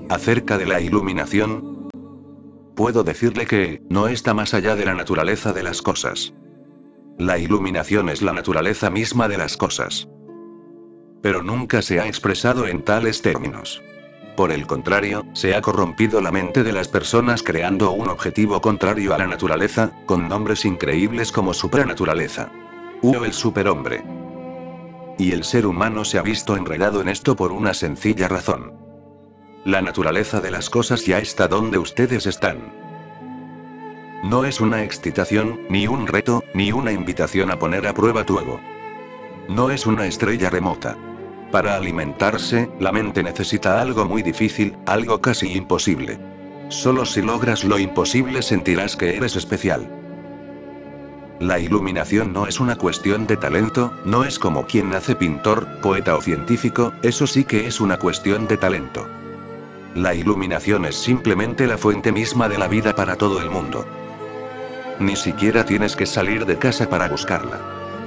Acerca de la iluminación, puedo decirle que, no está más allá de la naturaleza de las cosas. La iluminación es la naturaleza misma de las cosas. Pero nunca se ha expresado en tales términos. Por el contrario, se ha corrompido la mente de las personas creando un objetivo contrario a la naturaleza, con nombres increíbles como supranaturaleza. O el superhombre. Y el ser humano se ha visto enredado en esto por una sencilla razón. La naturaleza de las cosas ya está donde ustedes están. No es una excitación, ni un reto, ni una invitación a poner a prueba tu ego. No es una estrella remota. Para alimentarse, la mente necesita algo muy difícil, algo casi imposible. Solo si logras lo imposible sentirás que eres especial. La iluminación no es una cuestión de talento, no es como quien nace pintor, poeta o científico, eso sí que es una cuestión de talento. La iluminación es simplemente la fuente misma de la vida para todo el mundo. Ni siquiera tienes que salir de casa para buscarla.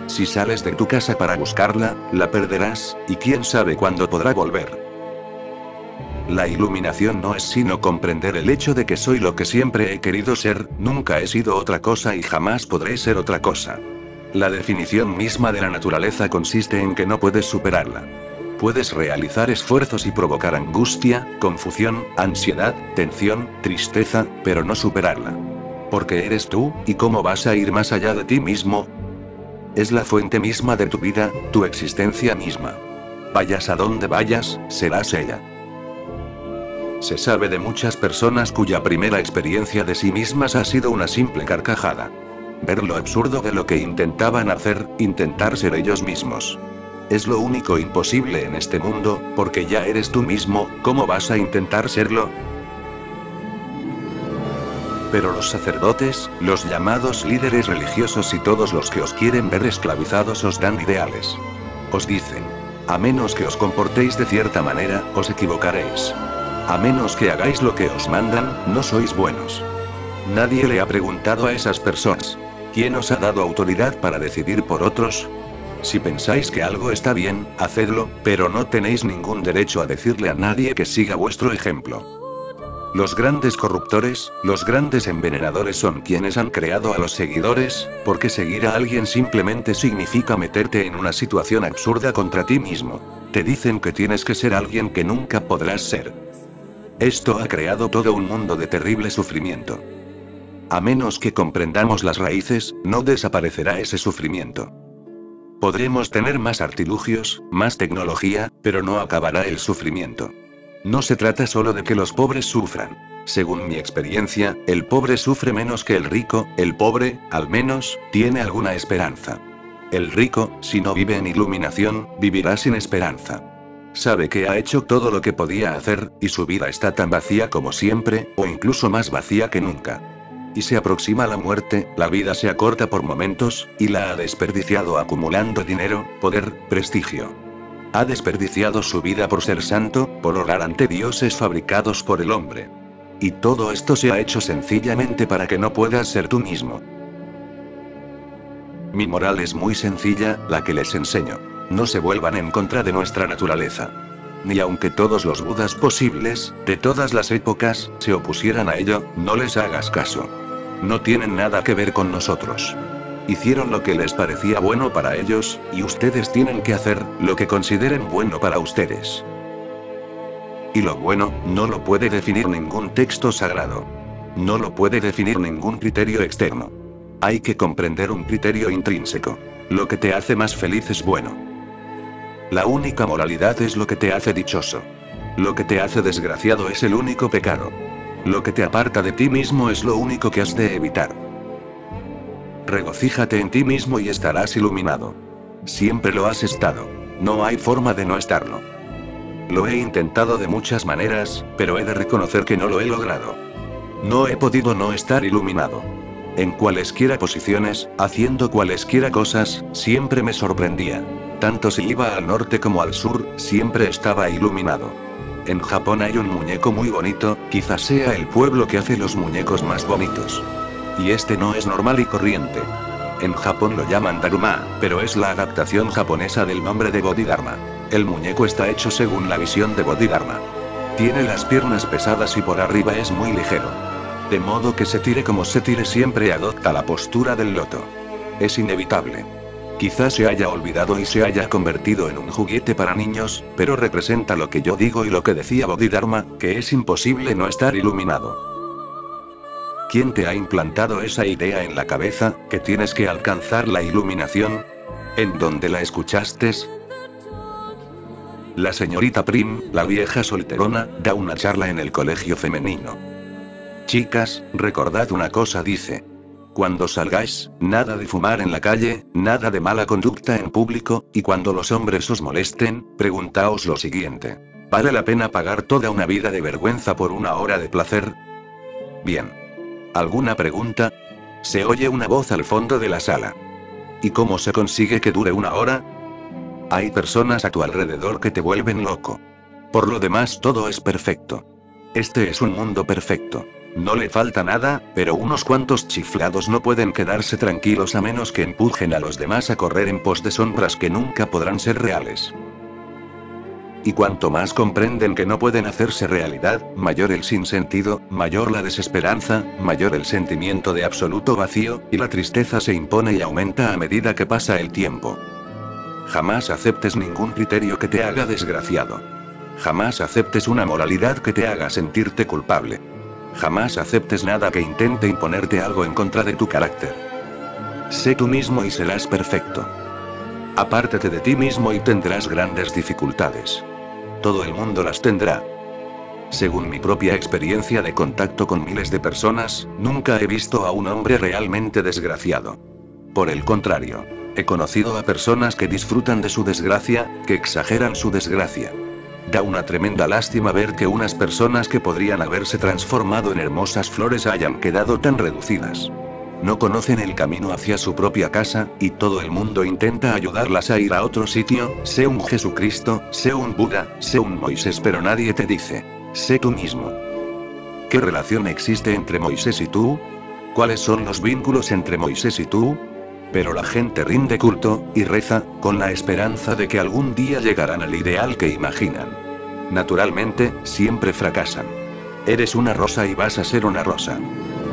Si sales de tu casa para buscarla, la perderás, y quién sabe cuándo podrá volver. La iluminación no es sino comprender el hecho de que soy lo que siempre he querido ser, nunca he sido otra cosa y jamás podré ser otra cosa. La definición misma de la naturaleza consiste en que no puedes superarla. Puedes realizar esfuerzos y provocar angustia, confusión, ansiedad, tensión, tristeza, pero no superarla. Porque eres tú, ¿y cómo vas a ir más allá de ti mismo? Es la fuente misma de tu vida, tu existencia misma. Vayas a donde vayas, serás ella. Se sabe de muchas personas cuya primera experiencia de sí mismas ha sido una simple carcajada. Ver lo absurdo de lo que intentaban hacer, intentar ser ellos mismos. Es lo único imposible en este mundo, porque ya eres tú mismo, ¿cómo vas a intentar serlo? Pero los sacerdotes, los llamados líderes religiosos y todos los que os quieren ver esclavizados os dan ideales. Os dicen, a menos que os comportéis de cierta manera, os equivocaréis. A menos que hagáis lo que os mandan, no sois buenos. Nadie le ha preguntado a esas personas, ¿quién os ha dado autoridad para decidir por otros? Si pensáis que algo está bien, hacedlo, pero no tenéis ningún derecho a decirle a nadie que siga vuestro ejemplo. Los grandes corruptores, los grandes envenenadores son quienes han creado a los seguidores, porque seguir a alguien simplemente significa meterte en una situación absurda contra ti mismo. Te dicen que tienes que ser alguien que nunca podrás ser. Esto ha creado todo un mundo de terrible sufrimiento. A menos que comprendamos las raíces, no desaparecerá ese sufrimiento. Podremos tener más artilugios, más tecnología, pero no acabará el sufrimiento. No se trata solo de que los pobres sufran. Según mi experiencia, el pobre sufre menos que el rico, el pobre, al menos, tiene alguna esperanza. El rico, si no vive en iluminación, vivirá sin esperanza. Sabe que ha hecho todo lo que podía hacer, y su vida está tan vacía como siempre, o incluso más vacía que nunca. Y se aproxima la muerte, la vida se acorta por momentos, y la ha desperdiciado acumulando dinero, poder, prestigio. Ha desperdiciado su vida por ser santo, por orar ante dioses fabricados por el hombre. Y todo esto se ha hecho sencillamente para que no puedas ser tú mismo. Mi moral es muy sencilla, la que les enseño. No se vuelvan en contra de nuestra naturaleza. Ni aunque todos los budas posibles, de todas las épocas, se opusieran a ello, no les hagas caso. No tienen nada que ver con nosotros. Hicieron lo que les parecía bueno para ellos, y ustedes tienen que hacer lo que consideren bueno para ustedes. Y lo bueno, no lo puede definir ningún texto sagrado. No lo puede definir ningún criterio externo. Hay que comprender un criterio intrínseco. Lo que te hace más feliz es bueno. La única moralidad es lo que te hace dichoso. Lo que te hace desgraciado es el único pecado. Lo que te aparta de ti mismo es lo único que has de evitar. Regocíjate en ti mismo y estarás iluminado. Siempre lo has estado. No hay forma de no estarlo. Lo he intentado de muchas maneras, pero he de reconocer que no lo he logrado. No he podido no estar iluminado. En cualesquiera posiciones, haciendo cualesquiera cosas, siempre me sorprendía. Tanto si iba al norte como al sur, siempre estaba iluminado. En Japón hay un muñeco muy bonito, quizás sea el pueblo que hace los muñecos más bonitos. Y este no es normal y corriente. En Japón lo llaman Daruma, pero es la adaptación japonesa del nombre de Bodhidharma. El muñeco está hecho según la visión de Bodhidharma. Tiene las piernas pesadas y por arriba es muy ligero. De modo que se tire como se tire siempre adopta la postura del loto. Es inevitable. Quizás se haya olvidado y se haya convertido en un juguete para niños, pero representa lo que yo digo y lo que decía Bodhidharma, que es imposible no estar iluminado. ¿Quién te ha implantado esa idea en la cabeza, que tienes que alcanzar la iluminación? ¿En dónde la escuchaste? La señorita Prim, la vieja solterona, da una charla en el colegio femenino. Chicas, recordad una cosa, dice. Cuando salgáis, nada de fumar en la calle, nada de mala conducta en público, y cuando los hombres os molesten, preguntaos lo siguiente. ¿Vale la pena pagar toda una vida de vergüenza por una hora de placer? Bien. ¿Alguna pregunta? Se oye una voz al fondo de la sala. ¿Y cómo se consigue que dure una hora? Hay personas a tu alrededor que te vuelven loco. Por lo demás, todo es perfecto. Este es un mundo perfecto. No le falta nada, pero unos cuantos chiflados no pueden quedarse tranquilos a menos que empujen a los demás a correr en pos de sombras que nunca podrán ser reales. Y cuanto más comprenden que no pueden hacerse realidad, mayor el sinsentido, mayor la desesperanza, mayor el sentimiento de absoluto vacío, y la tristeza se impone y aumenta a medida que pasa el tiempo. Jamás aceptes ningún criterio que te haga desgraciado. Jamás aceptes una moralidad que te haga sentirte culpable. Jamás aceptes nada que intente imponerte algo en contra de tu carácter. Sé tú mismo y serás perfecto. Apártate de ti mismo y tendrás grandes dificultades. Todo el mundo las tendrá. Según mi propia experiencia de contacto con miles de personas, nunca he visto a un hombre realmente desgraciado. Por el contrario, he conocido a personas que disfrutan de su desgracia, que exageran su desgracia. Da una tremenda lástima ver que unas personas que podrían haberse transformado en hermosas flores hayan quedado tan reducidas. No conocen el camino hacia su propia casa, y todo el mundo intenta ayudarlas a ir a otro sitio, sé un Jesucristo, sé un Buda, sé un Moisés, pero nadie te dice, sé tú mismo. ¿Qué relación existe entre Moisés y tú? ¿Cuáles son los vínculos entre Moisés y tú? Pero la gente rinde culto, y reza, con la esperanza de que algún día llegarán al ideal que imaginan. Naturalmente, siempre fracasan. Eres una rosa y vas a ser una rosa.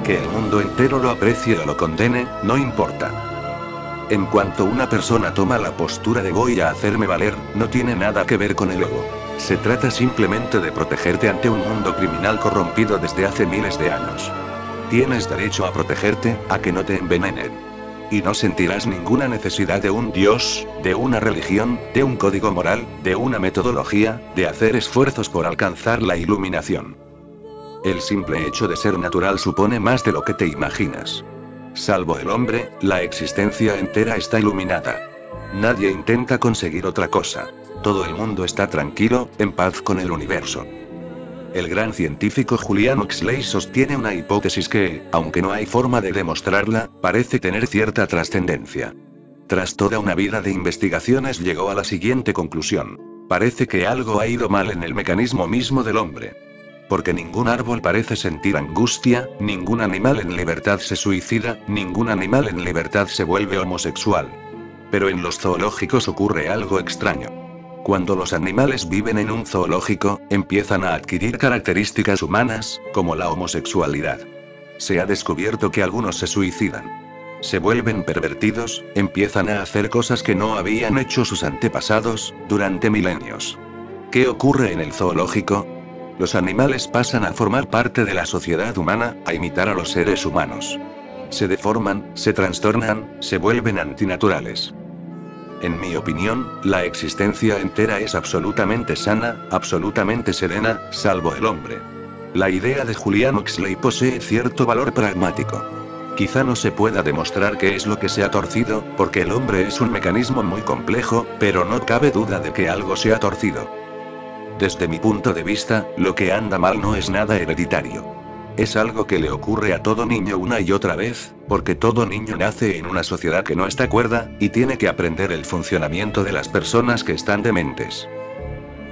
Que el mundo entero lo aprecie o lo condene, no importa. En cuanto una persona toma la postura de voy a hacerme valer, no tiene nada que ver con el ego. Se trata simplemente de protegerte ante un mundo criminal corrompido desde hace miles de años. Tienes derecho a protegerte, a que no te envenenen. Y no sentirás ninguna necesidad de un Dios, de una religión, de un código moral, de una metodología, de hacer esfuerzos por alcanzar la iluminación. El simple hecho de ser natural supone más de lo que te imaginas. Salvo el hombre, la existencia entera está iluminada. Nadie intenta conseguir otra cosa. Todo el mundo está tranquilo, en paz con el universo. El gran científico Julian Huxley sostiene una hipótesis que, aunque no hay forma de demostrarla, parece tener cierta trascendencia. Tras toda una vida de investigaciones llegó a la siguiente conclusión. Parece que algo ha ido mal en el mecanismo mismo del hombre. Porque ningún árbol parece sentir angustia, ningún animal en libertad se suicida, ningún animal en libertad se vuelve homosexual. Pero en los zoológicos ocurre algo extraño. Cuando los animales viven en un zoológico, empiezan a adquirir características humanas, como la homosexualidad. Se ha descubierto que algunos se suicidan. Se vuelven pervertidos, empiezan a hacer cosas que no habían hecho sus antepasados, durante milenios. ¿Qué ocurre en el zoológico? Los animales pasan a formar parte de la sociedad humana, a imitar a los seres humanos. Se deforman, se trastornan, se vuelven antinaturales. En mi opinión, la existencia entera es absolutamente sana, absolutamente serena, salvo el hombre. La idea de Julian Huxley posee cierto valor pragmático. Quizá no se pueda demostrar qué es lo que se ha torcido, porque el hombre es un mecanismo muy complejo, pero no cabe duda de que algo se ha torcido. Desde mi punto de vista, lo que anda mal no es nada hereditario. Es algo que le ocurre a todo niño una y otra vez, porque todo niño nace en una sociedad que no está cuerda, y tiene que aprender el funcionamiento de las personas que están dementes.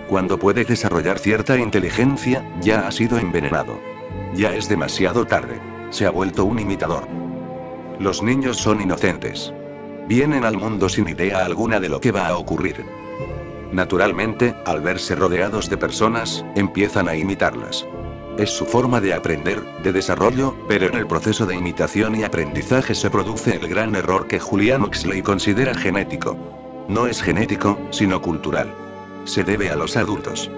Cuando puede desarrollar cierta inteligencia, ya ha sido envenenado. Ya es demasiado tarde. Se ha vuelto un imitador. Los niños son inocentes. Vienen al mundo sin idea alguna de lo que va a ocurrir. Naturalmente, al verse rodeados de personas, empiezan a imitarlas. Es su forma de aprender, de desarrollo, pero en el proceso de imitación y aprendizaje se produce el gran error que Julian Huxley considera genético. No es genético, sino cultural. Se debe a los adultos.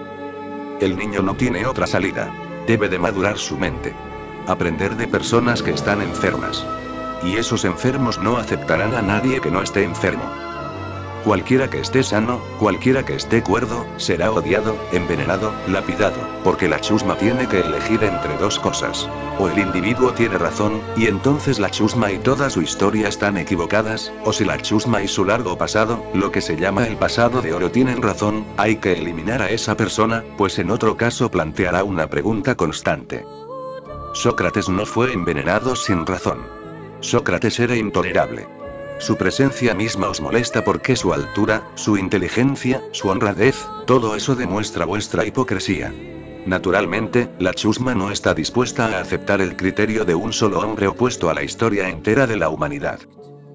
El niño no tiene otra salida. Debe de madurar su mente. Aprender de personas que están enfermas. Y esos enfermos no aceptarán a nadie que no esté enfermo. Cualquiera que esté sano, cualquiera que esté cuerdo, será odiado, envenenado, lapidado, porque la chusma tiene que elegir entre dos cosas. O el individuo tiene razón, y entonces la chusma y toda su historia están equivocadas, o si la chusma y su largo pasado, lo que se llama el pasado de oro, tienen razón, hay que eliminar a esa persona, pues en otro caso planteará una pregunta constante. Sócrates no fue envenenado sin razón. Sócrates era intolerable. Su presencia misma os molesta porque su altura, su inteligencia, su honradez, todo eso demuestra vuestra hipocresía. Naturalmente, la chusma no está dispuesta a aceptar el criterio de un solo hombre opuesto a la historia entera de la humanidad.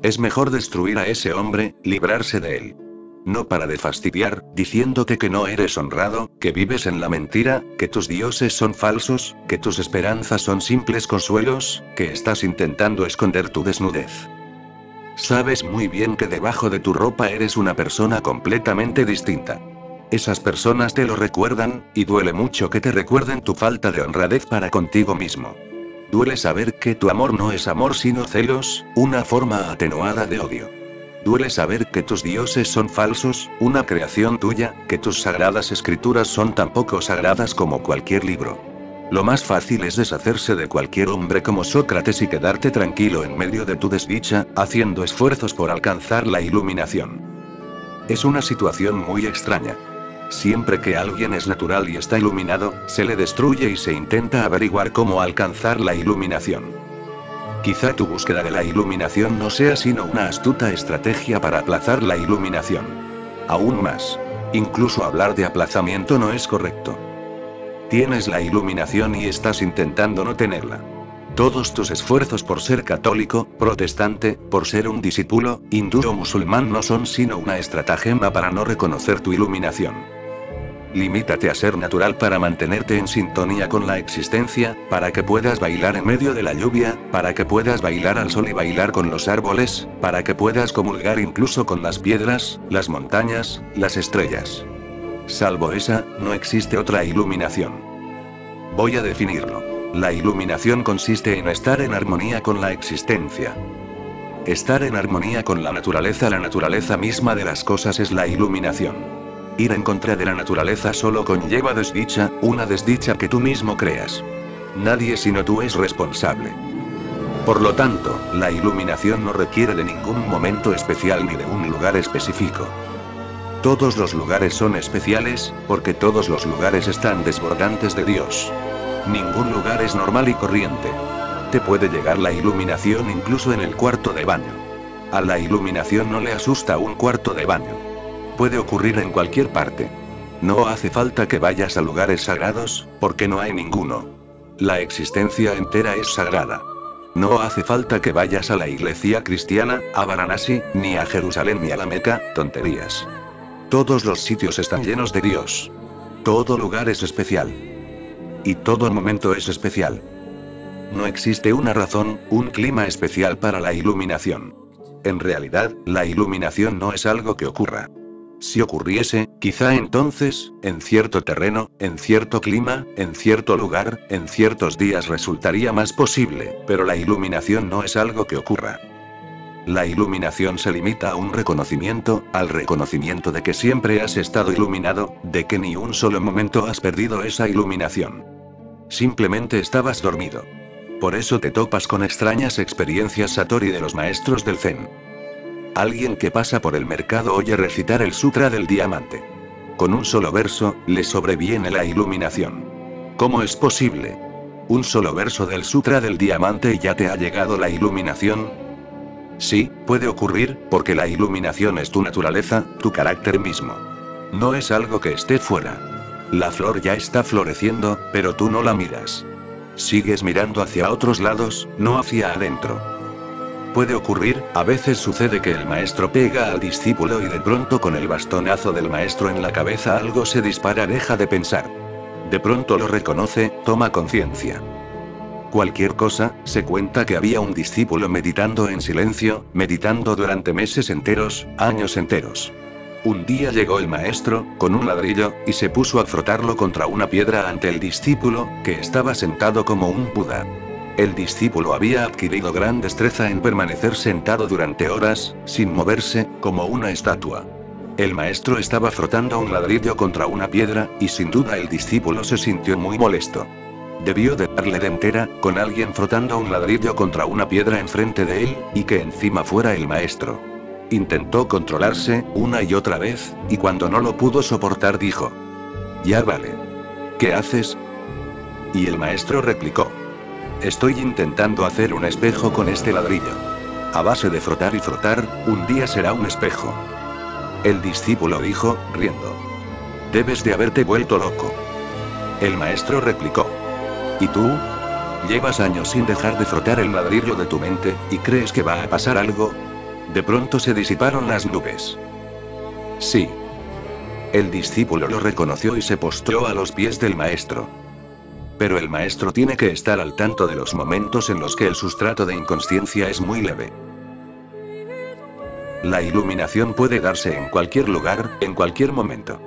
Es mejor destruir a ese hombre, librarse de él. No para de fastidiar, diciéndote que no eres honrado, que vives en la mentira, que tus dioses son falsos, que tus esperanzas son simples consuelos, que estás intentando esconder tu desnudez. Sabes muy bien que debajo de tu ropa eres una persona completamente distinta. Esas personas te lo recuerdan, y duele mucho que te recuerden tu falta de honradez para contigo mismo. Duele saber que tu amor no es amor sino celos, una forma atenuada de odio. Duele saber que tus dioses son falsos, una creación tuya, que tus sagradas escrituras son tan poco sagradas como cualquier libro. Lo más fácil es deshacerse de cualquier hombre como Sócrates y quedarte tranquilo en medio de tu desdicha, haciendo esfuerzos por alcanzar la iluminación. Es una situación muy extraña. Siempre que alguien es natural y está iluminado, se le destruye y se intenta averiguar cómo alcanzar la iluminación. Quizá tu búsqueda de la iluminación no sea sino una astuta estrategia para aplazar la iluminación. Aún más. Incluso hablar de aplazamiento no es correcto. Tienes la iluminación y estás intentando no tenerla. Todos tus esfuerzos por ser católico, protestante, por ser un discípulo, hindú o musulmán no son sino una estratagema para no reconocer tu iluminación. Limítate a ser natural para mantenerte en sintonía con la existencia, para que puedas bailar en medio de la lluvia, para que puedas bailar al sol y bailar con los árboles, para que puedas comulgar incluso con las piedras, las montañas, las estrellas. Salvo esa, no existe otra iluminación. Voy a definirlo. La iluminación consiste en estar en armonía con la existencia. Estar en armonía con la naturaleza misma de las cosas es la iluminación. Ir en contra de la naturaleza solo conlleva desdicha, una desdicha que tú mismo creas. Nadie sino tú es responsable. Por lo tanto, la iluminación no requiere de ningún momento especial ni de un lugar específico. Todos los lugares son especiales, porque todos los lugares están desbordantes de Dios. Ningún lugar es normal y corriente. Te puede llegar la iluminación incluso en el cuarto de baño. A la iluminación no le asusta un cuarto de baño. Puede ocurrir en cualquier parte. No hace falta que vayas a lugares sagrados, porque no hay ninguno. La existencia entera es sagrada. No hace falta que vayas a la iglesia cristiana, a Varanasi, ni a Jerusalén ni a la Meca, tonterías. Todos los sitios están llenos de Dios. Todo lugar es especial. Y todo momento es especial. No existe una razón, un clima especial para la iluminación. En realidad, la iluminación no es algo que ocurra. Si ocurriese, quizá entonces, en cierto terreno, en cierto clima, en cierto lugar, en ciertos días resultaría más posible, pero la iluminación no es algo que ocurra. La iluminación se limita a un reconocimiento, al reconocimiento de que siempre has estado iluminado, de que ni un solo momento has perdido esa iluminación. Simplemente estabas dormido. Por eso te topas con extrañas experiencias Satori de los maestros del Zen. Alguien que pasa por el mercado oye recitar el Sutra del Diamante. Con un solo verso, le sobreviene la iluminación. ¿Cómo es posible? Un solo verso del Sutra del Diamante y ya te ha llegado la iluminación. Sí, puede ocurrir, porque la iluminación es tu naturaleza, tu carácter mismo. No es algo que esté fuera. La flor ya está floreciendo, pero tú no la miras. Sigues mirando hacia otros lados, no hacia adentro. Puede ocurrir, a veces sucede que el maestro pega al discípulo y de pronto con el bastonazo del maestro en la cabeza algo se dispara, deja de pensar. De pronto lo reconoce, toma conciencia. Cualquier cosa, se cuenta que había un discípulo meditando en silencio, meditando durante meses enteros, años enteros. Un día llegó el maestro, con un ladrillo, y se puso a frotarlo contra una piedra ante el discípulo, que estaba sentado como un Buda. El discípulo había adquirido gran destreza en permanecer sentado durante horas, sin moverse, como una estatua. El maestro estaba frotando un ladrillo contra una piedra, y sin duda el discípulo se sintió muy molesto. Debió de darle de entera, con alguien frotando un ladrillo contra una piedra enfrente de él, y que encima fuera el maestro. Intentó controlarse, una y otra vez, y cuando no lo pudo soportar dijo: «Ya vale. ¿Qué haces?». Y el maestro replicó: «Estoy intentando hacer un espejo con este ladrillo. A base de frotar y frotar, un día será un espejo». El discípulo dijo, riendo: «Debes de haberte vuelto loco». El maestro replicó: «¿Y tú? Llevas años sin dejar de frotar el ladrillo de tu mente, ¿y crees que va a pasar algo?». De pronto se disiparon las nubes. Sí. El discípulo lo reconoció y se postró a los pies del maestro. Pero el maestro tiene que estar al tanto de los momentos en los que el sustrato de inconsciencia es muy leve. La iluminación puede darse en cualquier lugar, en cualquier momento.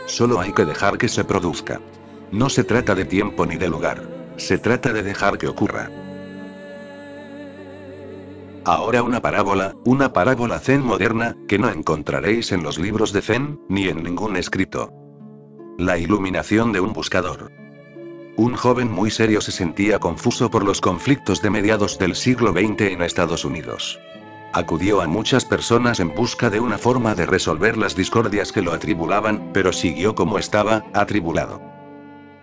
Solo hay que dejar que se produzca. No se trata de tiempo ni de lugar. Se trata de dejar que ocurra. Ahora una parábola zen moderna, que no encontraréis en los libros de zen, ni en ningún escrito. La iluminación de un buscador. Un joven muy serio se sentía confuso por los conflictos de mediados del siglo XX en Estados Unidos. Acudió a muchas personas en busca de una forma de resolver las discordias que lo atribulaban, pero siguió como estaba, atribulado.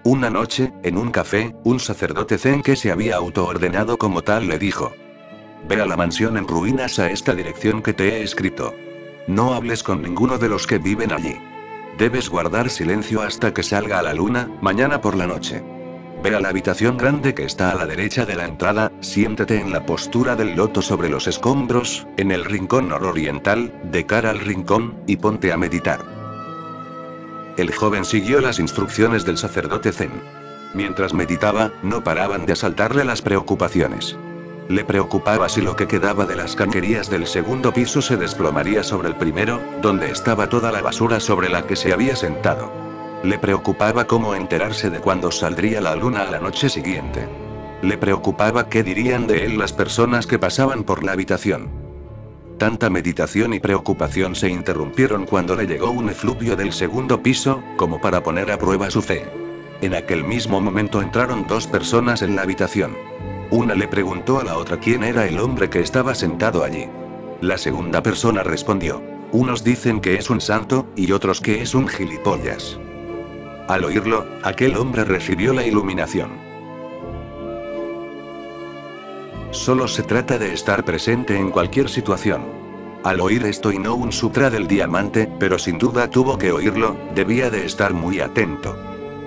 Una noche, en un café, un sacerdote zen que se había autoordenado como tal le dijo: «Ve a la mansión en ruinas a esta dirección que te he escrito. No hables con ninguno de los que viven allí. Debes guardar silencio hasta que salga a la luna, mañana por la noche. Ve a la habitación grande que está a la derecha de la entrada, siéntate en la postura del loto sobre los escombros, en el rincón nororiental, de cara al rincón, y ponte a meditar». El joven siguió las instrucciones del sacerdote zen. Mientras meditaba, no paraban de asaltarle las preocupaciones. Le preocupaba si lo que quedaba de las cañerías del segundo piso se desplomaría sobre el primero, donde estaba toda la basura sobre la que se había sentado. Le preocupaba cómo enterarse de cuándo saldría la luna a la noche siguiente. Le preocupaba qué dirían de él las personas que pasaban por la habitación. Tanta meditación y preocupación se interrumpieron cuando le llegó un efluvio del segundo piso, como para poner a prueba su fe. En aquel mismo momento entraron dos personas en la habitación. Una le preguntó a la otra quién era el hombre que estaba sentado allí. La segunda persona respondió: «Unos dicen que es un santo, y otros que es un gilipollas». Al oírlo, aquel hombre recibió la iluminación. Solo se trata de estar presente en cualquier situación. Al oír esto y no un sutra del diamante, pero sin duda tuvo que oírlo, debía de estar muy atento.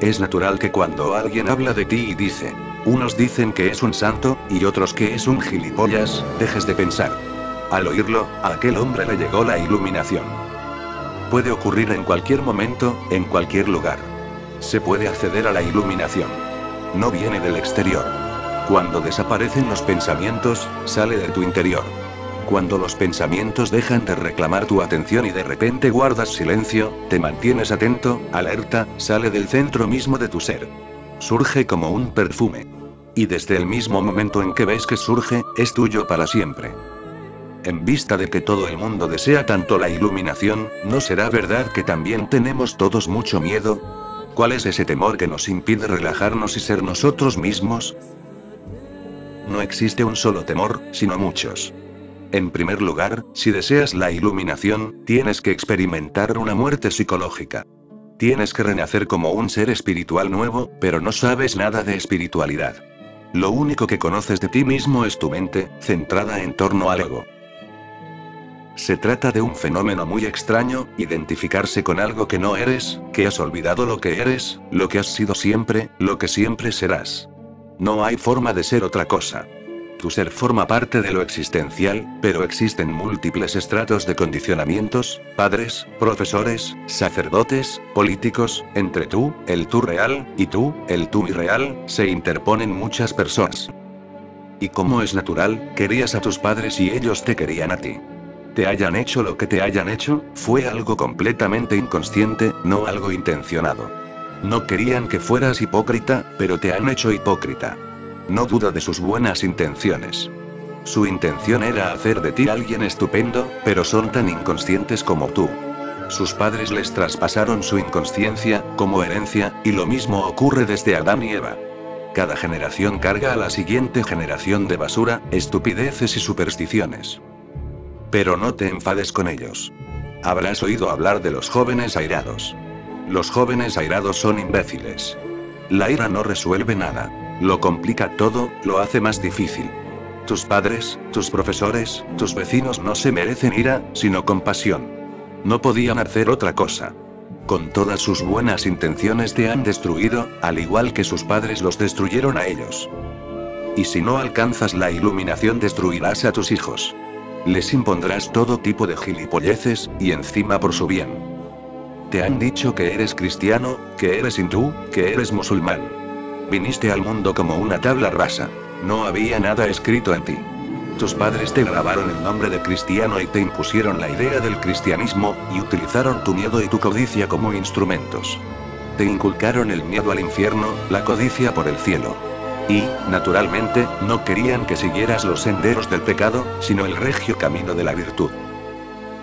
Es natural que cuando alguien habla de ti y dice: «Unos dicen que es un santo, y otros que es un gilipollas», dejes de pensar. Al oírlo, a aquel hombre le llegó la iluminación. Puede ocurrir en cualquier momento, en cualquier lugar. Se puede acceder a la iluminación. No viene del exterior. Cuando desaparecen los pensamientos, sale de tu interior. Cuando los pensamientos dejan de reclamar tu atención y de repente guardas silencio, te mantienes atento, alerta, sale del centro mismo de tu ser. Surge como un perfume. Y desde el mismo momento en que ves que surge, es tuyo para siempre. En vista de que todo el mundo desea tanto la iluminación, ¿no será verdad que también tenemos todos mucho miedo? ¿Cuál es ese temor que nos impide relajarnos y ser nosotros mismos? No existe un solo temor, sino muchos. En primer lugar, si deseas la iluminación, tienes que experimentar una muerte psicológica. Tienes que renacer como un ser espiritual nuevo, pero no sabes nada de espiritualidad. Lo único que conoces de ti mismo es tu mente, centrada en torno al ego. Se trata de un fenómeno muy extraño, identificarse con algo que no eres, que has olvidado lo que eres, lo que has sido siempre, lo que siempre serás. No hay forma de ser otra cosa. Tu ser forma parte de lo existencial, pero existen múltiples estratos de condicionamientos: padres, profesores, sacerdotes, políticos, entre tú, el tú real, y tú, el tú irreal, se interponen muchas personas. Y como es natural, querías a tus padres y ellos te querían a ti. Te hayan hecho lo que te hayan hecho, fue algo completamente inconsciente, no algo intencionado. No querían que fueras hipócrita, pero te han hecho hipócrita. No dudo de sus buenas intenciones. Su intención era hacer de ti alguien estupendo, pero son tan inconscientes como tú. Sus padres les traspasaron su inconsciencia, como herencia, y lo mismo ocurre desde Adán y Eva. Cada generación carga a la siguiente generación de basura, estupideces y supersticiones. Pero no te enfades con ellos. Habrás oído hablar de los jóvenes airados. Los jóvenes airados son imbéciles. La ira no resuelve nada. Lo complica todo, lo hace más difícil. Tus padres, tus profesores, tus vecinos no se merecen ira, sino compasión. No podían hacer otra cosa. Con todas sus buenas intenciones te han destruido, al igual que sus padres los destruyeron a ellos. Y si no alcanzas la iluminación, destruirás a tus hijos. Les impondrás todo tipo de gilipolleces, y encima por su bien. Te han dicho que eres cristiano, que eres hindú, que eres musulmán. Viniste al mundo como una tabla rasa. No había nada escrito en ti. Tus padres te grabaron el nombre de cristiano y te impusieron la idea del cristianismo, y utilizaron tu miedo y tu codicia como instrumentos. Te inculcaron el miedo al infierno, la codicia por el cielo. Y, naturalmente, no querían que siguieras los senderos del pecado, sino el regio camino de la virtud.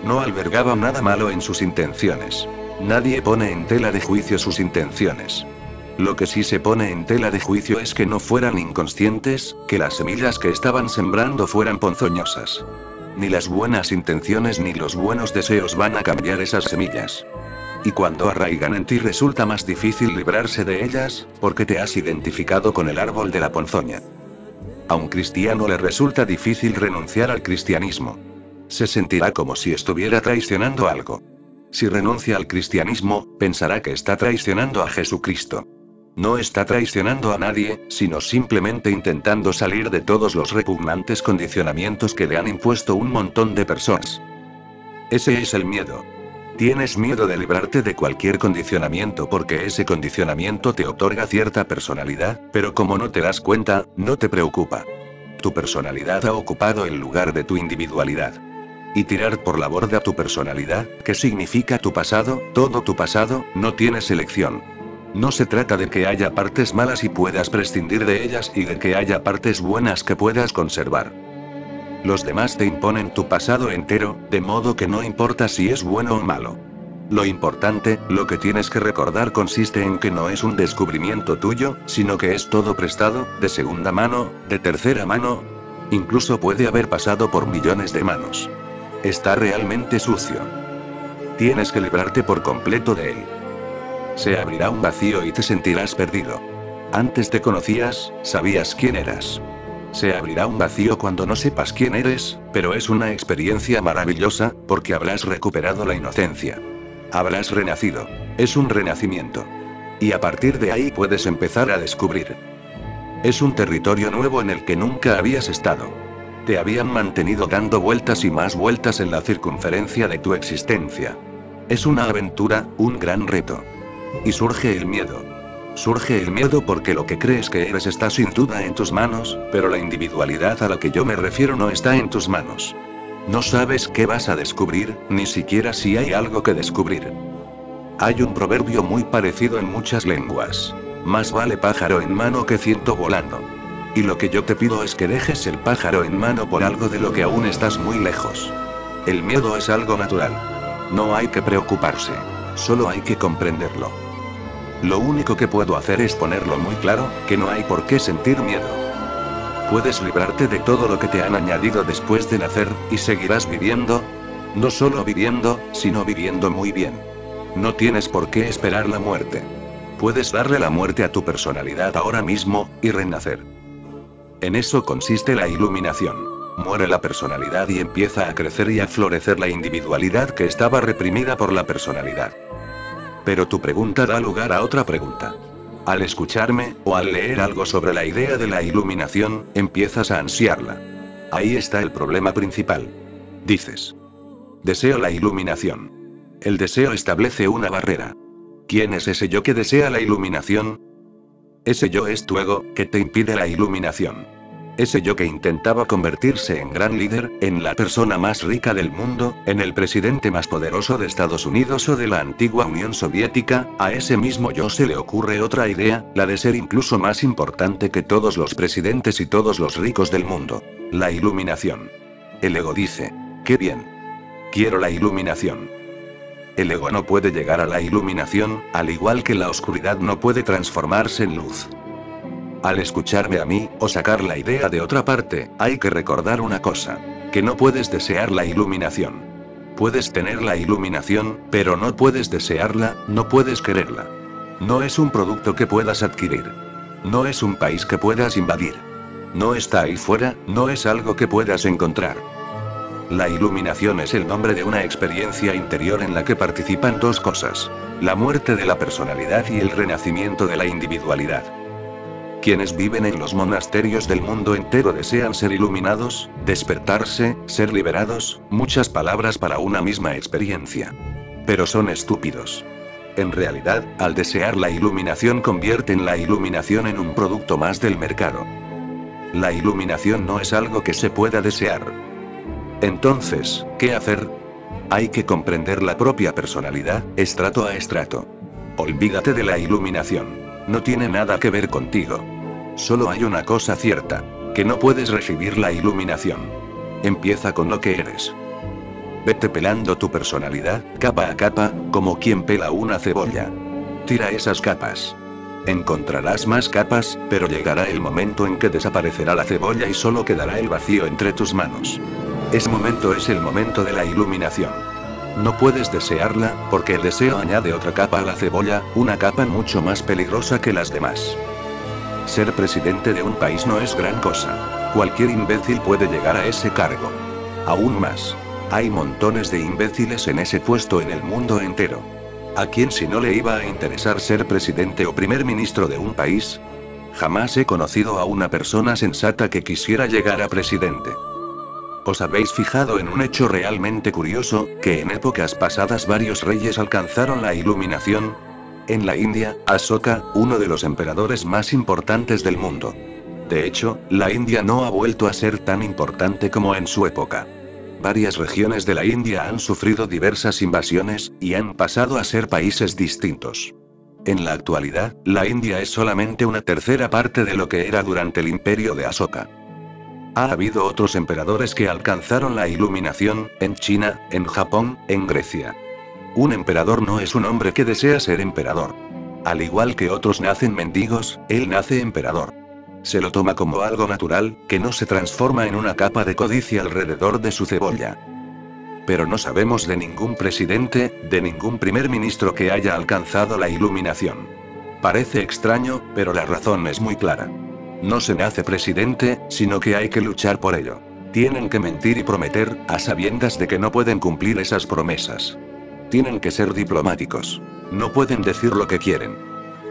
No albergaban nada malo en sus intenciones. Nadie pone en tela de juicio sus intenciones. Lo que sí se pone en tela de juicio es que no fueran inconscientes, que las semillas que estaban sembrando fueran ponzoñosas. Ni las buenas intenciones ni los buenos deseos van a cambiar esas semillas. Y cuando arraigan en ti resulta más difícil librarse de ellas, porque te has identificado con el árbol de la ponzoña. A un cristiano le resulta difícil renunciar al cristianismo. Se sentirá como si estuviera traicionando algo. Si renuncia al cristianismo, pensará que está traicionando a Jesucristo. No está traicionando a nadie, sino simplemente intentando salir de todos los repugnantes condicionamientos que le han impuesto un montón de personas. Ese es el miedo. Tienes miedo de librarte de cualquier condicionamiento porque ese condicionamiento te otorga cierta personalidad, pero como no te das cuenta, no te preocupa. Tu personalidad ha ocupado el lugar de tu individualidad. Y tirar por la borda tu personalidad, ¿qué significa tu pasado? Todo tu pasado, no tienes elección. No se trata de que haya partes malas y puedas prescindir de ellas y de que haya partes buenas que puedas conservar. Los demás te imponen tu pasado entero, de modo que no importa si es bueno o malo. Lo importante, lo que tienes que recordar consiste en que no es un descubrimiento tuyo, sino que es todo prestado, de segunda mano, de tercera mano. Incluso puede haber pasado por millones de manos. Está realmente sucio. Tienes que librarte por completo de él. Se abrirá un vacío y te sentirás perdido. Antes te conocías, sabías quién eras. Se abrirá un vacío cuando no sepas quién eres, pero es una experiencia maravillosa, porque habrás recuperado la inocencia. Habrás renacido. Es un renacimiento. Y a partir de ahí puedes empezar a descubrir. Es un territorio nuevo en el que nunca habías estado. Te habían mantenido dando vueltas y más vueltas en la circunferencia de tu existencia. Es una aventura, un gran reto. Y surge el miedo. Surge el miedo porque lo que crees que eres está sin duda en tus manos, pero la individualidad a la que yo me refiero no está en tus manos. No sabes qué vas a descubrir, ni siquiera si hay algo que descubrir. Hay un proverbio muy parecido en muchas lenguas. Más vale pájaro en mano que ciento volando. Y lo que yo te pido es que dejes el pájaro en mano por algo de lo que aún estás muy lejos. El miedo es algo natural. No hay que preocuparse. Solo hay que comprenderlo. Lo único que puedo hacer es ponerlo muy claro, que no hay por qué sentir miedo. Puedes librarte de todo lo que te han añadido después de nacer, y seguirás viviendo. No solo viviendo, sino viviendo muy bien. No tienes por qué esperar la muerte. Puedes darle la muerte a tu personalidad ahora mismo, y renacer. En eso consiste la iluminación. Muere la personalidad y empieza a crecer y a florecer la individualidad que estaba reprimida por la personalidad. Pero tu pregunta da lugar a otra pregunta. Al escucharme, o al leer algo sobre la idea de la iluminación, empiezas a ansiarla. Ahí está el problema principal. Dices: deseo la iluminación. El deseo establece una barrera. ¿Quién es ese yo que desea la iluminación? Ese yo es tu ego, que te impide la iluminación. Ese yo que intentaba convertirse en gran líder, en la persona más rica del mundo, en el presidente más poderoso de Estados Unidos o de la antigua Unión Soviética, a ese mismo yo se le ocurre otra idea, la de ser incluso más importante que todos los presidentes y todos los ricos del mundo. La iluminación. El ego dice: ¡qué bien! Quiero la iluminación. El ego no puede llegar a la iluminación, al igual que la oscuridad no puede transformarse en luz. Al escucharme a mí, o sacar la idea de otra parte, hay que recordar una cosa: que no puedes desear la iluminación. Puedes tener la iluminación, pero no puedes desearla, no puedes quererla. No es un producto que puedas adquirir. No es un país que puedas invadir. No está ahí fuera, no es algo que puedas encontrar. La iluminación es el nombre de una experiencia interior en la que participan dos cosas: la muerte de la personalidad y el renacimiento de la individualidad. Quienes viven en los monasterios del mundo entero desean ser iluminados, despertarse, ser liberados, muchas palabras para una misma experiencia. Pero son estúpidos. En realidad, al desear la iluminación convierten la iluminación en un producto más del mercado. La iluminación no es algo que se pueda desear. Entonces, ¿qué hacer? Hay que comprender la propia personalidad, estrato a estrato. Olvídate de la iluminación. No tiene nada que ver contigo. Solo hay una cosa cierta: que no puedes recibir la iluminación. Empieza con lo que eres. Vete pelando tu personalidad, capa a capa, como quien pela una cebolla. Tira esas capas. Encontrarás más capas, pero llegará el momento en que desaparecerá la cebolla y solo quedará el vacío entre tus manos. Ese momento es el momento de la iluminación. No puedes desearla, porque el deseo añade otra capa a la cebolla, una capa mucho más peligrosa que las demás. Ser presidente de un país no es gran cosa. Cualquier imbécil puede llegar a ese cargo. Aún más. Hay montones de imbéciles en ese puesto en el mundo entero. ¿A quién si no le iba a interesar ser presidente o primer ministro de un país? Jamás he conocido a una persona sensata que quisiera llegar a presidente. ¿Os habéis fijado en un hecho realmente curioso, que en épocas pasadas varios reyes alcanzaron la iluminación? En la India, Asoka, uno de los emperadores más importantes del mundo. De hecho, la India no ha vuelto a ser tan importante como en su época. Varias regiones de la India han sufrido diversas invasiones, y han pasado a ser países distintos. En la actualidad, la India es solamente una tercera parte de lo que era durante el imperio de Asoka. Ha habido otros emperadores que alcanzaron la iluminación, en China, en Japón, en Grecia. Un emperador no es un hombre que desea ser emperador. Al igual que otros nacen mendigos, él nace emperador. Se lo toma como algo natural, que no se transforma en una capa de codicia alrededor de su cebolla. Pero no sabemos de ningún presidente, de ningún primer ministro que haya alcanzado la iluminación. Parece extraño, pero la razón es muy clara. No se nace presidente, sino que hay que luchar por ello. Tienen que mentir y prometer, a sabiendas de que no pueden cumplir esas promesas. Tienen que ser diplomáticos. No pueden decir lo que quieren.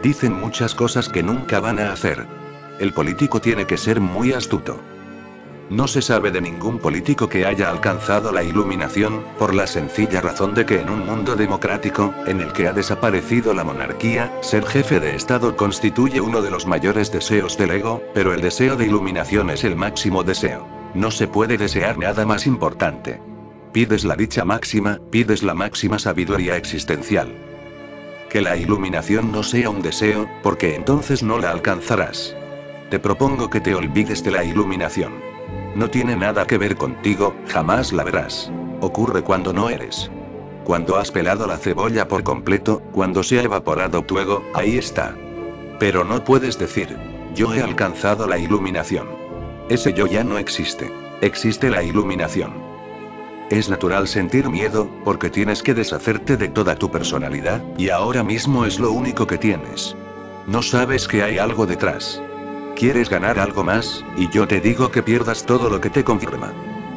Dicen muchas cosas que nunca van a hacer. El político tiene que ser muy astuto. No se sabe de ningún político que haya alcanzado la iluminación, por la sencilla razón de que en un mundo democrático, en el que ha desaparecido la monarquía, ser jefe de Estado constituye uno de los mayores deseos del ego, pero el deseo de iluminación es el máximo deseo. No se puede desear nada más importante. Pides la dicha máxima, pides la máxima sabiduría existencial. Que la iluminación no sea un deseo, porque entonces no la alcanzarás. Te propongo que te olvides de la iluminación. No tiene nada que ver contigo, jamás la verás. Ocurre cuando no eres. Cuando has pelado la cebolla por completo, cuando se ha evaporado tu ego, ahí está. Pero no puedes decir: yo he alcanzado la iluminación. Ese yo ya no existe. Existe la iluminación. Es natural sentir miedo, porque tienes que deshacerte de toda tu personalidad, y ahora mismo es lo único que tienes. No sabes que hay algo detrás. Quieres ganar algo más, y yo te digo que pierdas todo lo que te confirma.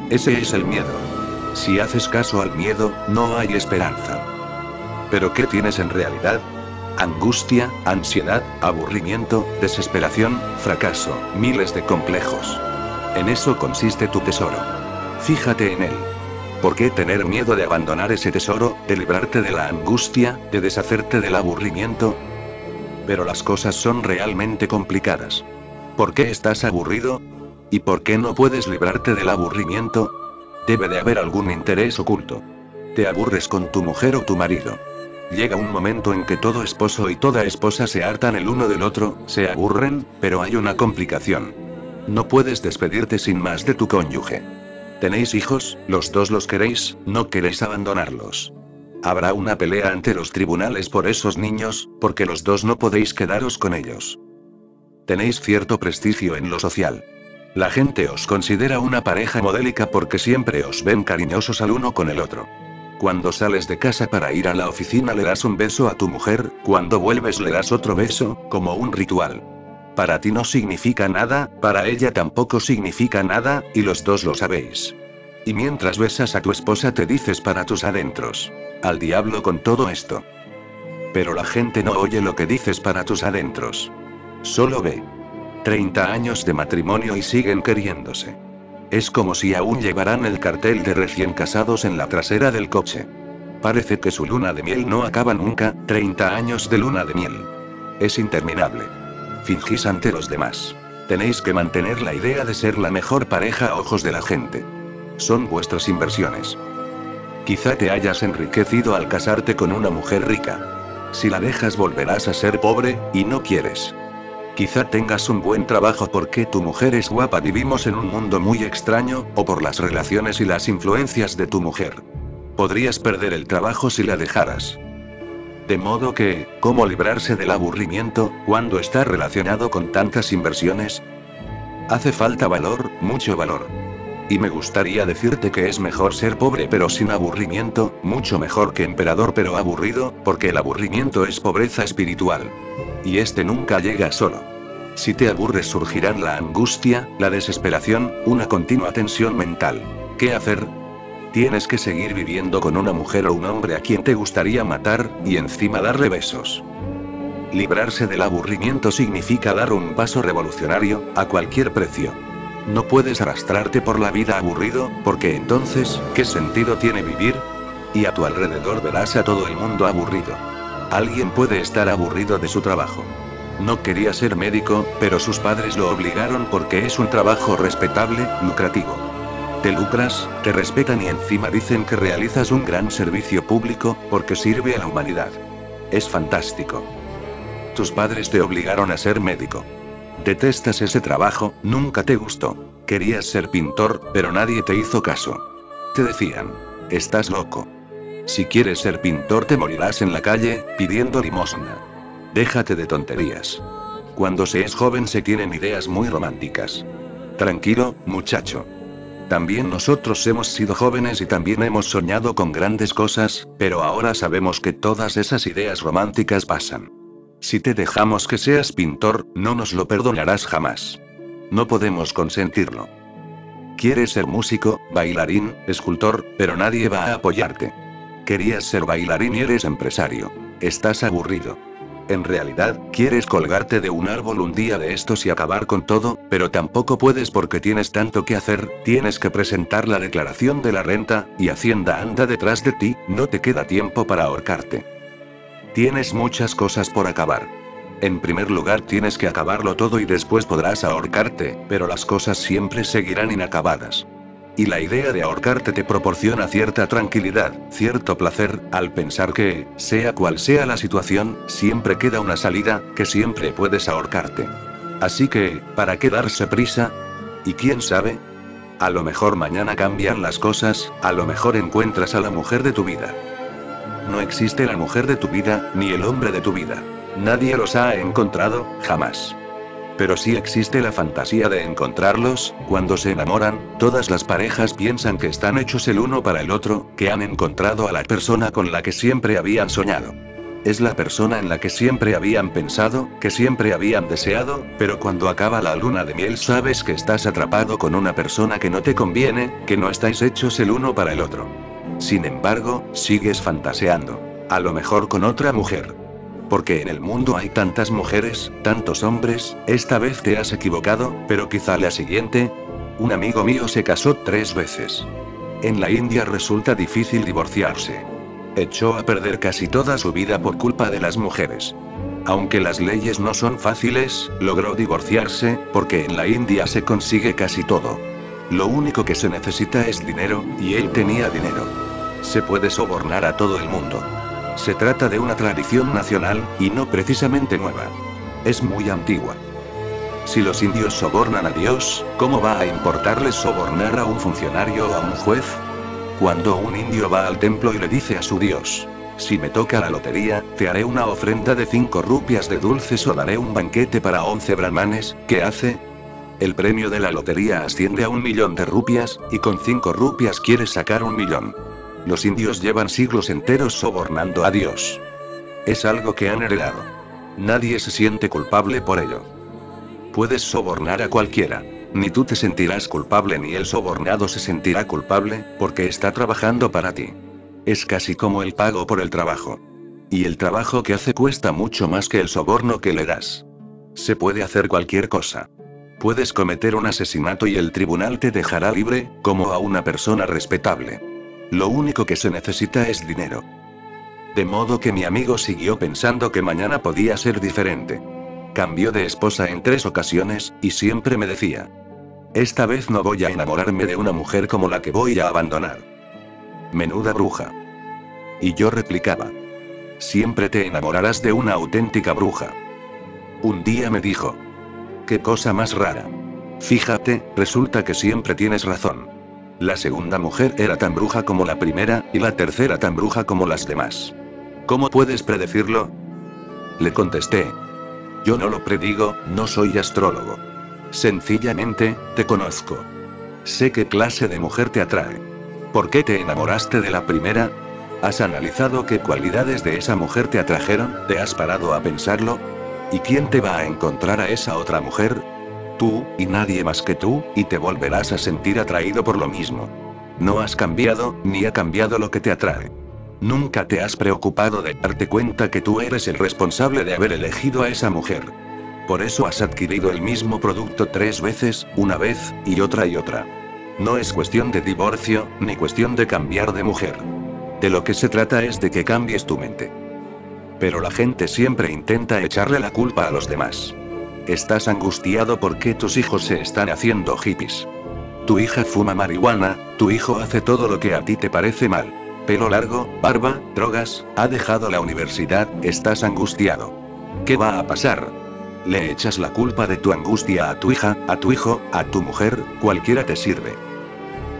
Ese es el miedo. Si haces caso al miedo, no hay esperanza. ¿Pero qué tienes en realidad? Angustia, ansiedad, aburrimiento, desesperación, fracaso, miles de complejos. En eso consiste tu tesoro. Fíjate en él. ¿Por qué tener miedo de abandonar ese tesoro, de librarte de la angustia, de deshacerte del aburrimiento? Pero las cosas son realmente complicadas. ¿Por qué estás aburrido? ¿Y por qué no puedes librarte del aburrimiento? Debe de haber algún interés oculto. Te aburres con tu mujer o tu marido. Llega un momento en que todo esposo y toda esposa se hartan el uno del otro, se aburren, pero hay una complicación. No puedes despedirte sin más de tu cónyuge. ¿Tenéis hijos? ¿Los dos los queréis? ¿No queréis abandonarlos? Habrá una pelea ante los tribunales por esos niños, porque los dos no podéis quedaros con ellos. Tenéis cierto prestigio en lo social. La gente os considera una pareja modélica porque siempre os ven cariñosos al uno con el otro. Cuando sales de casa para ir a la oficina le das un beso a tu mujer, cuando vuelves le das otro beso, como un ritual. Para ti no significa nada, para ella tampoco significa nada, y los dos lo sabéis. Y mientras besas a tu esposa te dices para tus adentros: al diablo con todo esto. Pero la gente no oye lo que dices para tus adentros. Solo ve. 30 años de matrimonio y siguen queriéndose. Es como si aún llevaran el cartel de recién casados en la trasera del coche. Parece que su luna de miel no acaba nunca, 30 años de luna de miel. Es interminable. Fingís ante los demás. Tenéis que mantener la idea de ser la mejor pareja a ojos de la gente. Son vuestras inversiones. Quizá te hayas enriquecido al casarte con una mujer rica. Si la dejas volverás a ser pobre, y no quieres. Quizá tengas un buen trabajo porque tu mujer es guapa. Vivimos en un mundo muy extraño, o por las relaciones y las influencias de tu mujer. Podrías perder el trabajo si la dejaras. De modo que, ¿cómo librarse del aburrimiento, cuando está relacionado con tantas inversiones? Hace falta valor, mucho valor. Y me gustaría decirte que es mejor ser pobre pero sin aburrimiento, mucho mejor que emperador pero aburrido, porque el aburrimiento es pobreza espiritual. Y este nunca llega solo. Si te aburres surgirán la angustia, la desesperación, una continua tensión mental. ¿Qué hacer? Tienes que seguir viviendo con una mujer o un hombre a quien te gustaría matar, y encima darle besos. Librarse del aburrimiento significa dar un paso revolucionario, a cualquier precio. No puedes arrastrarte por la vida aburrido, porque entonces, ¿qué sentido tiene vivir? Y a tu alrededor verás a todo el mundo aburrido. Alguien puede estar aburrido de su trabajo. No quería ser médico, pero sus padres lo obligaron porque es un trabajo respetable, lucrativo. Te lucras, te respetan y encima dicen que realizas un gran servicio público, porque sirve a la humanidad. Es fantástico. Tus padres te obligaron a ser médico. Detestas ese trabajo, nunca te gustó. Querías ser pintor, pero nadie te hizo caso. Te decían: estás loco. Si quieres ser pintor te morirás en la calle, pidiendo limosna. Déjate de tonterías. Cuando se es joven se tienen ideas muy románticas. Tranquilo, muchacho. También nosotros hemos sido jóvenes y también hemos soñado con grandes cosas, pero ahora sabemos que todas esas ideas románticas pasan. Si te dejamos que seas pintor, no nos lo perdonarás jamás. No podemos consentirlo. Quieres ser músico, bailarín, escultor, pero nadie va a apoyarte. Querías ser bailarín y eres empresario. Estás aburrido. En realidad, quieres colgarte de un árbol un día de estos y acabar con todo, pero tampoco puedes porque tienes tanto que hacer, tienes que presentar la declaración de la renta, y Hacienda anda detrás de ti, no te queda tiempo para ahorcarte. Tienes muchas cosas por acabar. En primer lugar tienes que acabarlo todo y después podrás ahorcarte, pero las cosas siempre seguirán inacabadas. Y la idea de ahorcarte te proporciona cierta tranquilidad, cierto placer, al pensar que, sea cual sea la situación, siempre queda una salida, que siempre puedes ahorcarte. Así que, ¿para qué darse prisa? ¿Y quién sabe? A lo mejor mañana cambian las cosas, a lo mejor encuentras a la mujer de tu vida. No existe la mujer de tu vida, ni el hombre de tu vida. Nadie los ha encontrado, jamás. Pero sí existe la fantasía de encontrarlos. Cuando se enamoran, todas las parejas piensan que están hechos el uno para el otro, que han encontrado a la persona con la que siempre habían soñado. Es la persona en la que siempre habían pensado, que siempre habían deseado, pero cuando acaba la luna de miel sabes que estás atrapado con una persona que no te conviene, que no estáis hechos el uno para el otro. Sin embargo, sigues fantaseando. A lo mejor con otra mujer. Porque en el mundo hay tantas mujeres, tantos hombres, esta vez te has equivocado, pero quizá la siguiente. Un amigo mío se casó 3 veces. En la India resulta difícil divorciarse. Echó a perder casi toda su vida por culpa de las mujeres. Aunque las leyes no son fáciles, logró divorciarse, porque en la India se consigue casi todo. Lo único que se necesita es dinero, y él tenía dinero. Se puede sobornar a todo el mundo. Se trata de una tradición nacional, y no precisamente nueva. Es muy antigua. Si los indios sobornan a Dios, ¿cómo va a importarles sobornar a un funcionario o a un juez? Cuando un indio va al templo y le dice a su Dios: si me toca la lotería, te haré una ofrenda de 5 rupias de dulces o daré un banquete para 11 brahmanes, ¿qué hace? El premio de la lotería asciende a 1 millón de rupias, y con 5 rupias quiere sacar 1 millón. Los indios llevan siglos enteros sobornando a Dios. Es algo que han heredado. Nadie se siente culpable por ello. Puedes sobornar a cualquiera. Ni tú te sentirás culpable ni el sobornado se sentirá culpable, porque está trabajando para ti. Es casi como el pago por el trabajo. Y el trabajo que hace cuesta mucho más que el soborno que le das. Se puede hacer cualquier cosa. Puedes cometer un asesinato y el tribunal te dejará libre, como a una persona respetable. Lo único que se necesita es dinero. De modo que mi amigo siguió pensando que mañana podía ser diferente. Cambió de esposa en 3 ocasiones, y siempre me decía: esta vez no voy a enamorarme de una mujer como la que voy a abandonar. Menuda bruja. Y yo replicaba: siempre te enamorarás de una auténtica bruja. Un día me dijo: qué cosa más rara. Fíjate, resulta que siempre tienes razón. La segunda mujer era tan bruja como la primera, y la tercera tan bruja como las demás. ¿Cómo puedes predecirlo? Le contesté: yo no lo predigo, no soy astrólogo. Sencillamente, te conozco. Sé qué clase de mujer te atrae. ¿Por qué te enamoraste de la primera? ¿Has analizado qué cualidades de esa mujer te atrajeron? ¿Te has parado a pensarlo? ¿Y quién te va a encontrar a esa otra mujer? Tú, y nadie más que tú, y te volverás a sentir atraído por lo mismo. No has cambiado, ni ha cambiado lo que te atrae. Nunca te has preocupado de darte cuenta que tú eres el responsable de haber elegido a esa mujer. Por eso has adquirido el mismo producto 3 veces, una vez, y otra y otra. No es cuestión de divorcio, ni cuestión de cambiar de mujer. De lo que se trata es de que cambies tu mente. Pero la gente siempre intenta echarle la culpa a los demás. Estás angustiado porque tus hijos se están haciendo hippies. Tu hija fuma marihuana, tu hijo hace todo lo que a ti te parece mal. Pelo largo, barba, drogas, ha dejado la universidad, estás angustiado. ¿Qué va a pasar? Le echas la culpa de tu angustia a tu hija, a tu hijo, a tu mujer, cualquiera te sirve.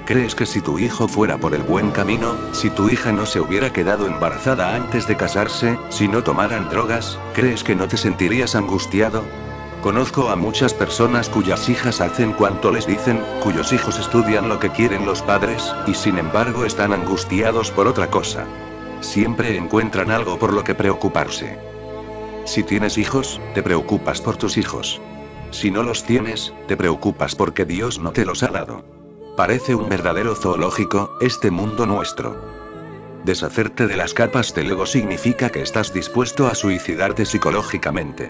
¿Crees que si tu hijo fuera por el buen camino, si tu hija no se hubiera quedado embarazada antes de casarse, si no tomaran drogas, crees que no te sentirías angustiado? Conozco a muchas personas cuyas hijas hacen cuanto les dicen, cuyos hijos estudian lo que quieren los padres, y sin embargo están angustiados por otra cosa. Siempre encuentran algo por lo que preocuparse. Si tienes hijos, te preocupas por tus hijos. Si no los tienes, te preocupas porque Dios no te los ha dado. Parece un verdadero zoológico, este mundo nuestro. Deshacerte de las capas del ego significa que estás dispuesto a suicidarte psicológicamente.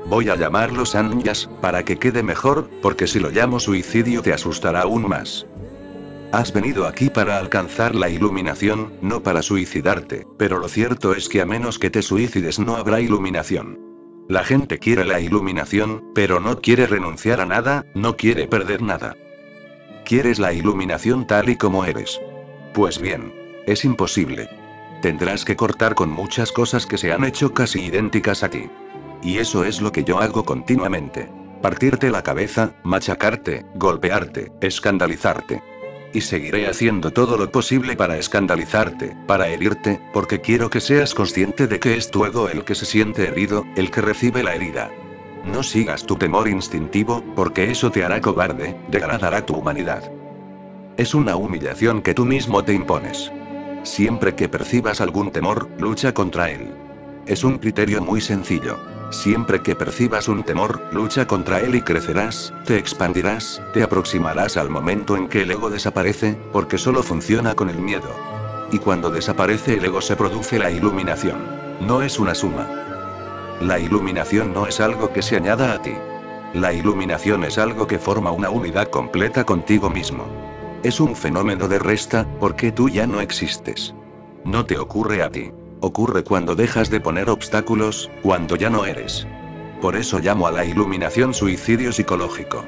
Voy a llamarlo sannyas, para que quede mejor, porque si lo llamo suicidio te asustará aún más. Has venido aquí para alcanzar la iluminación, no para suicidarte, pero lo cierto es que a menos que te suicides no habrá iluminación. La gente quiere la iluminación, pero no quiere renunciar a nada, no quiere perder nada. ¿Quieres la iluminación tal y como eres? Pues bien, es imposible. Tendrás que cortar con muchas cosas que se han hecho casi idénticas a ti. Y eso es lo que yo hago continuamente. Partirte la cabeza, machacarte, golpearte, escandalizarte. Y seguiré haciendo todo lo posible para escandalizarte, para herirte, porque quiero que seas consciente de que es tu ego el que se siente herido, el que recibe la herida. No sigas tu temor instintivo, porque eso te hará cobarde, degradará tu humanidad. Es una humillación que tú mismo te impones. Siempre que percibas algún temor, lucha contra él. Es un criterio muy sencillo. Siempre que percibas un temor, lucha contra él y crecerás, te expandirás, te aproximarás al momento en que el ego desaparece, porque solo funciona con el miedo. Y cuando desaparece el ego se produce la iluminación. No es una suma. La iluminación no es algo que se añada a ti. La iluminación es algo que forma una unidad completa contigo mismo. Es un fenómeno de resta, porque tú ya no existes. No te ocurre a ti. Ocurre cuando dejas de poner obstáculos, cuando ya no eres. Por eso llamo a la iluminación suicidio psicológico.